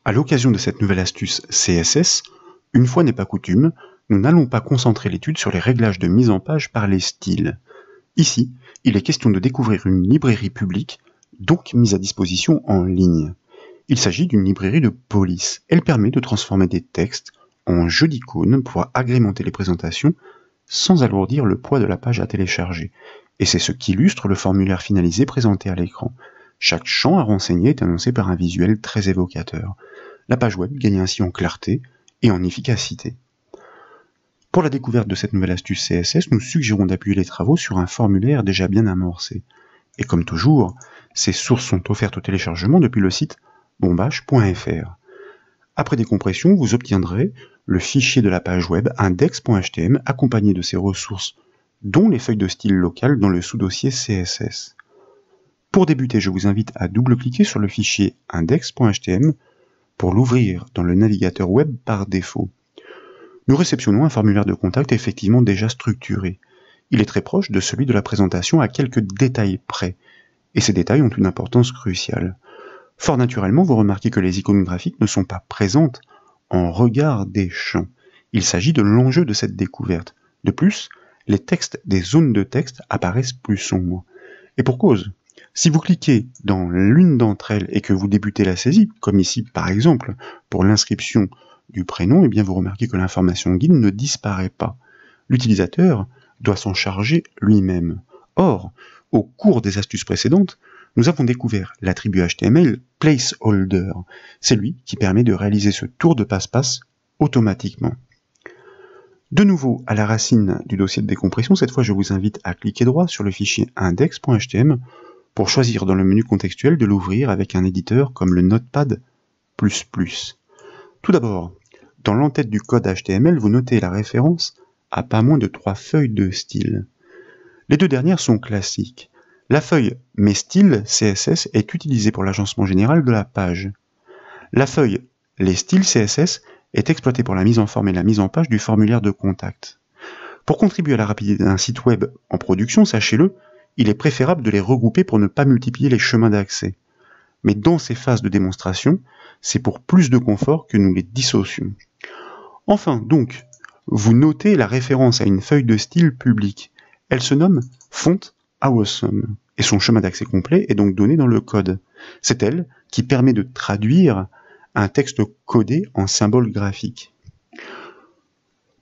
À l'occasion de cette nouvelle astuce CSS, une fois n'est pas coutume, nous n'allons pas concentrer l'étude sur les réglages de mise en page par les styles. Ici, il est question de découvrir une librairie publique, donc mise à disposition en ligne. Il s'agit d'une librairie de police. Elle permet de transformer des textes en jeux d'icônes pour agrémenter les présentations sans alourdir le poids de la page à télécharger. Et c'est ce qu'illustre le formulaire finalisé présenté à l'écran. Chaque champ à renseigner est annoncé par un visuel très évocateur. La page web gagne ainsi en clarté et en efficacité. Pour la découverte de cette nouvelle astuce CSS, nous suggérons d'appuyer les travaux sur un formulaire déjà bien amorcé. Et comme toujours, ces sources sont offertes au téléchargement depuis le site bombache.fr. Après décompression, vous obtiendrez le fichier de la page web index.html accompagné de ses ressources, dont les feuilles de style locales dans le sous-dossier CSS. Pour débuter, je vous invite à double-cliquer sur le fichier index.html pour l'ouvrir dans le navigateur web par défaut. Nous réceptionnons un formulaire de contact effectivement déjà structuré. Il est très proche de celui de la présentation à quelques détails près, et ces détails ont une importance cruciale. Fort naturellement, vous remarquez que les icônes graphiques ne sont pas présentes en regard des champs. Il s'agit de l'enjeu de cette découverte. De plus, les textes des zones de texte apparaissent plus sombres. Et pour cause, si vous cliquez dans l'une d'entre elles et que vous débutez la saisie, comme ici par exemple pour l'inscription du prénom, eh bien vous remarquez que l'information guide ne disparaît pas. L'utilisateur doit s'en charger lui-même. Or, au cours des astuces précédentes, nous avons découvert l'attribut HTML placeholder. C'est lui qui permet de réaliser ce tour de passe-passe automatiquement. De nouveau, à la racine du dossier de décompression, cette fois je vous invite à cliquer droit sur le fichier index.html pour choisir dans le menu contextuel de l'ouvrir avec un éditeur comme le Notepad++. Tout d'abord, dans l'entête du code HTML, vous notez la référence à pas moins de 3 feuilles de style. Les deux dernières sont classiques. La feuille Mes styles CSS est utilisée pour l'agencement général de la page. La feuille Les styles CSS est exploitée pour la mise en forme et la mise en page du formulaire de contact. Pour contribuer à la rapidité d'un site web en production, sachez-le, il est préférable de les regrouper pour ne pas multiplier les chemins d'accès. Mais dans ces phases de démonstration, c'est pour plus de confort que nous les dissocions. Enfin, donc, vous notez la référence à une feuille de style publique. Elle se nomme Font Awesome, et son chemin d'accès complet est donc donné dans le code. C'est elle qui permet de traduire un texte codé en symbole graphique.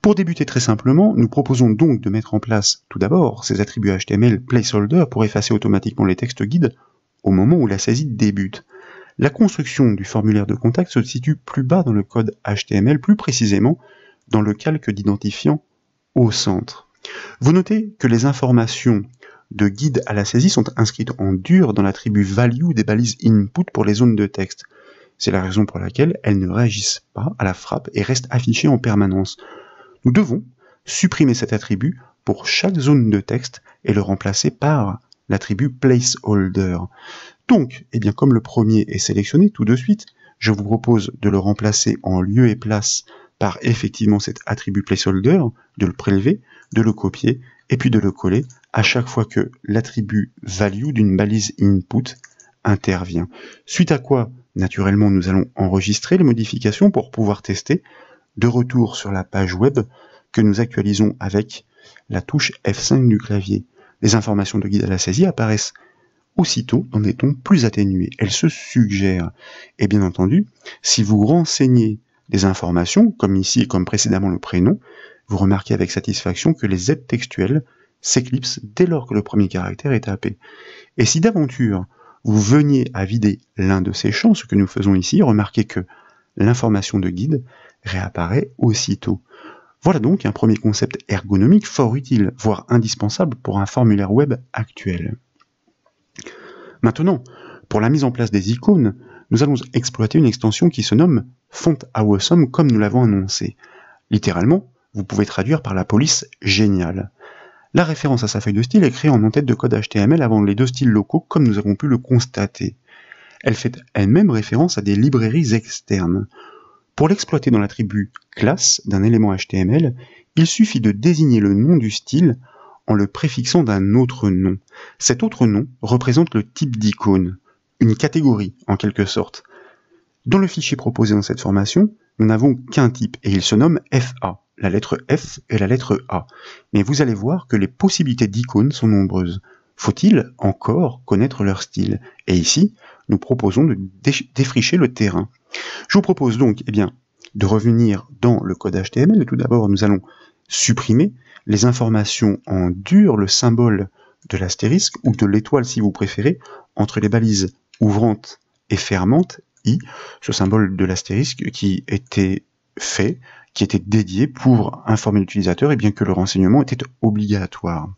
Pour débuter très simplement, nous proposons donc de mettre en place tout d'abord ces attributs HTML placeholder pour effacer automatiquement les textes guides au moment où la saisie débute. La construction du formulaire de contact se situe plus bas dans le code HTML, plus précisément dans le calque d'identifiant au centre. Vous notez que les informations de guide à la saisie sont inscrites en dur dans l'attribut value des balises input pour les zones de texte. C'est la raison pour laquelle elles ne réagissent pas à la frappe et restent affichées en permanence. Nous devons supprimer cet attribut pour chaque zone de texte et le remplacer par l'attribut placeholder. Donc, eh bien, comme le premier est sélectionné tout de suite, je vous propose de le remplacer en lieu et place par effectivement cet attribut placeholder, de le prélever, de le copier et puis de le coller à chaque fois que l'attribut value d'une balise input intervient. Suite à quoi, naturellement, nous allons enregistrer les modifications pour pouvoir tester de retour sur la page web que nous actualisons avec la touche F5 du clavier. Les informations de guide à la saisie apparaissent aussitôt dans des tons plus atténués. Elles se suggèrent. Et bien entendu, si vous renseignez des informations, comme ici et comme précédemment le prénom, vous remarquez avec satisfaction que les aides textuelles s'éclipsent dès lors que le premier caractère est tapé. Et si d'aventure vous veniez à vider l'un de ces champs, ce que nous faisons ici, remarquez que l'information de guide réapparaît aussitôt. Voilà donc un premier concept ergonomique fort utile, voire indispensable pour un formulaire web actuel. Maintenant, pour la mise en place des icônes, nous allons exploiter une extension qui se nomme Font Awesome comme nous l'avons annoncé. Littéralement, vous pouvez traduire par la police géniale. La référence à sa feuille de style est créée en en-tête de code HTML avant les deux styles locaux comme nous avons pu le constater. Elle fait elle-même référence à des librairies externes. Pour l'exploiter dans l'attribut classe d'un élément HTML, il suffit de désigner le nom du style en le préfixant d'un autre nom. Cet autre nom représente le type d'icône, une catégorie en quelque sorte. Dans le fichier proposé dans cette formation, nous n'avons qu'un type, et il se nomme FA, la lettre F et la lettre A. Mais vous allez voir que les possibilités d'icônes sont nombreuses. Faut-il encore connaître leur style? Et ici, nous proposons de défricher le terrain. Je vous propose donc de revenir dans le code HTML. Tout d'abord, nous allons supprimer les informations en dur, le symbole de l'astérisque, ou de l'étoile si vous préférez, entre les balises ouvrantes et fermantes, I, ce symbole de l'astérisque qui était fait, qui était dédié pour informer l'utilisateur que le renseignement était obligatoire.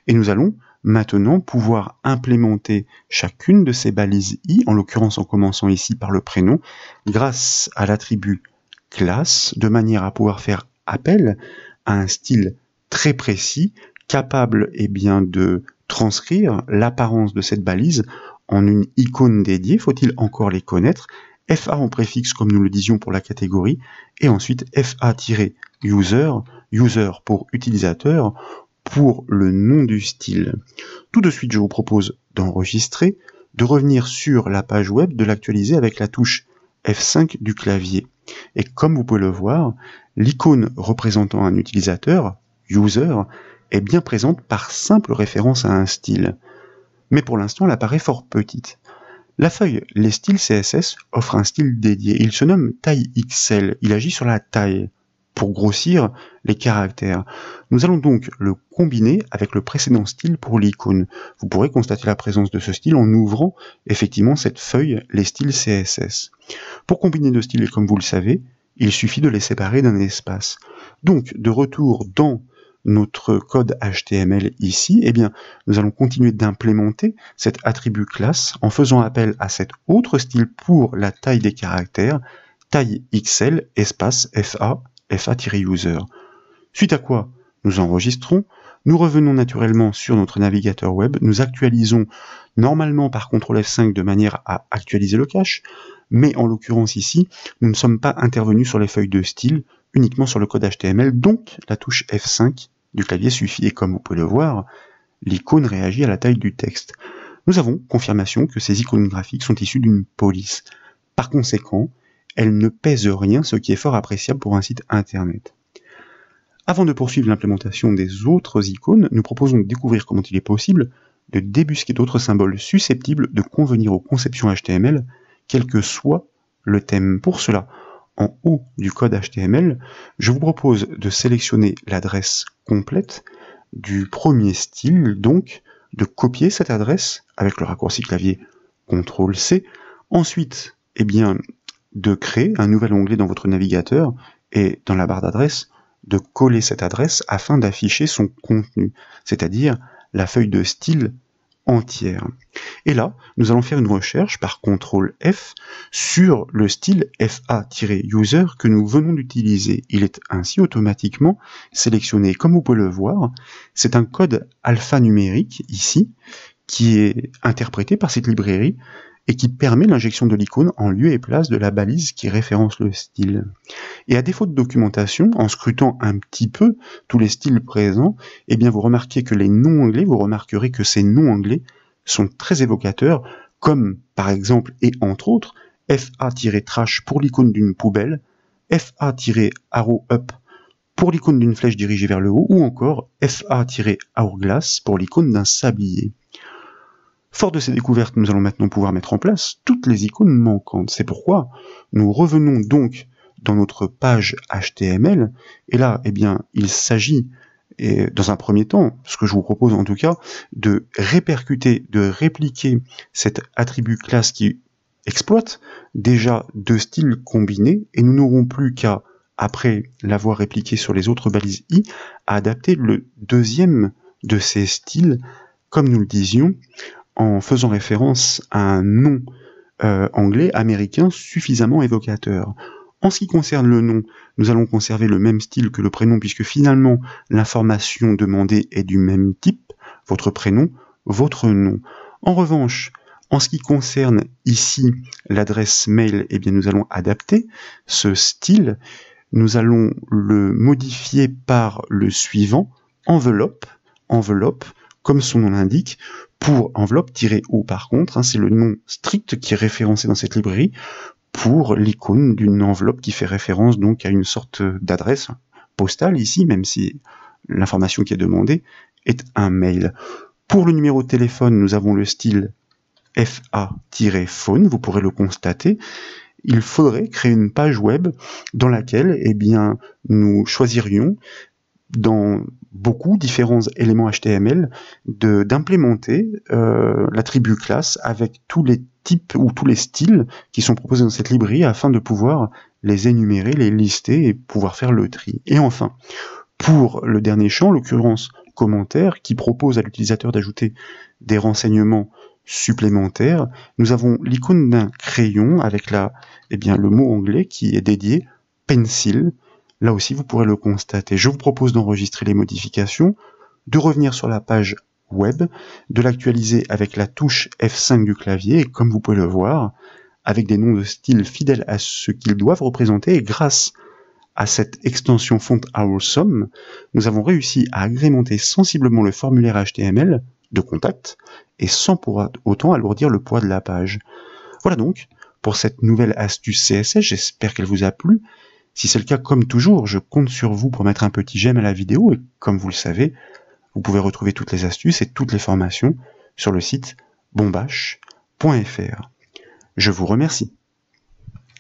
Et nous allons maintenant pouvoir implémenter chacune de ces balises I, en l'occurrence en commençant ici par le prénom, grâce à l'attribut classe, de manière à pouvoir faire appel à un style très précis, capable de transcrire l'apparence de cette balise en une icône dédiée. Faut-il encore les connaître? FA en préfixe, comme nous le disions pour la catégorie, et ensuite FA-user, user pour utilisateur, pour le nom du style. Tout de suite, je vous propose d'enregistrer, de revenir sur la page web, de l'actualiser avec la touche F5 du clavier. Et comme vous pouvez le voir, l'icône représentant un utilisateur, user, est bien présente par simple référence à un style. Mais pour l'instant, elle apparaît fort petite. La feuille Les styles CSS offre un style dédié. Il se nomme taille XL. Il agit sur la taille pour grossir les caractères. Nous allons donc le combiner avec le précédent style pour l'icône. Vous pourrez constater la présence de ce style en ouvrant effectivement cette feuille Les styles CSS. Pour combiner deux styles, comme vous le savez, il suffit de les séparer d'un espace. Donc, de retour dans notre code HTML ici, nous allons continuer d'implémenter cet attribut classe en faisant appel à cet autre style pour la taille des caractères, taille XL, espace FA, FA-user. Suite à quoi nous enregistrons, nous revenons naturellement sur notre navigateur web, nous actualisons normalement par CTRL F5 de manière à actualiser le cache, mais en l'occurrence ici, nous ne sommes pas intervenus sur les feuilles de style, uniquement sur le code HTML, donc la touche F5 du clavier suffit, et comme vous pouvez le voir, l'icône réagit à la taille du texte. Nous avons confirmation que ces icônes graphiques sont issues d'une police. Par conséquent, elles ne pèsent rien, ce qui est fort appréciable pour un site internet. Avant de poursuivre l'implémentation des autres icônes, nous proposons de découvrir comment il est possible de débusquer d'autres symboles susceptibles de convenir aux conceptions HTML, quel que soit le thème. Pour cela, en haut du code HTML, je vous propose de sélectionner l'adresse complète du premier style, donc de copier cette adresse avec le raccourci clavier CTRL-C, ensuite de créer un nouvel onglet dans votre navigateur et dans la barre d'adresse, de coller cette adresse afin d'afficher son contenu, c'est-à-dire la feuille de style entière. Et là, nous allons faire une recherche par CTRL F sur le style FA-user que nous venons d'utiliser. Il est ainsi automatiquement sélectionné. Comme vous pouvez le voir, c'est un code alphanumérique ici qui est interprété par cette librairie et qui permet l'injection de l'icône en lieu et place de la balise qui référence le style. Et à défaut de documentation, en scrutant un petit peu tous les styles présents, vous remarquez que les noms anglais, vous remarquerez que ces noms anglais sont très évocateurs, comme par exemple et entre autres, FA-trash pour l'icône d'une poubelle, FA-arrow up pour l'icône d'une flèche dirigée vers le haut, ou encore FA-hourglass pour l'icône d'un sablier. Fort de ces découvertes, nous allons maintenant pouvoir mettre en place toutes les icônes manquantes. C'est pourquoi nous revenons donc dans notre page HTML, et là, il s'agit, dans un premier temps, ce que je vous propose en tout cas, de répercuter, de répliquer cet attribut classe qui exploite déjà deux styles combinés, et nous n'aurons plus qu'à, après l'avoir répliqué sur les autres balises I, à adapter le deuxième de ces styles, comme nous le disions, en faisant référence à un nom anglais, américain, suffisamment évocateur. En ce qui concerne le nom, nous allons conserver le même style que le prénom, puisque finalement, l'information demandée est du même type, votre prénom, votre nom. En revanche, en ce qui concerne ici l'adresse mail, nous allons adapter ce style, nous allons le modifier par le suivant, enveloppe, comme son nom l'indique, pour enveloppe-o par contre, c'est le nom strict qui est référencé dans cette librairie, pour l'icône d'une enveloppe qui fait référence donc à une sorte d'adresse postale ici, même si l'information qui est demandée est un mail. Pour le numéro de téléphone, nous avons le style FA-phone, vous pourrez le constater. Il faudrait créer une page web dans laquelle nous choisirions dans beaucoup différents éléments HTML d'implémenter l'attribut classe avec tous les types ou tous les styles qui sont proposés dans cette librairie afin de pouvoir les énumérer, les lister et pouvoir faire le tri. Et enfin, pour le dernier champ, l'occurrence commentaire, qui propose à l'utilisateur d'ajouter des renseignements supplémentaires, nous avons l'icône d'un crayon avec le mot anglais qui est dédié pencil. Là aussi, vous pourrez le constater. Je vous propose d'enregistrer les modifications, de revenir sur la page web, de l'actualiser avec la touche F5 du clavier, et comme vous pouvez le voir, avec des noms de style fidèles à ce qu'ils doivent représenter, et grâce à cette extension Font Awesome, nous avons réussi à agrémenter sensiblement le formulaire HTML de contact, et sans pour autant alourdir le poids de la page. Voilà donc pour cette nouvelle astuce CSS, j'espère qu'elle vous a plu. Si c'est le cas, comme toujours, je compte sur vous pour mettre un petit j'aime à la vidéo, et comme vous le savez, vous pouvez retrouver toutes les astuces et toutes les formations sur le site bombash.fr. Je vous remercie.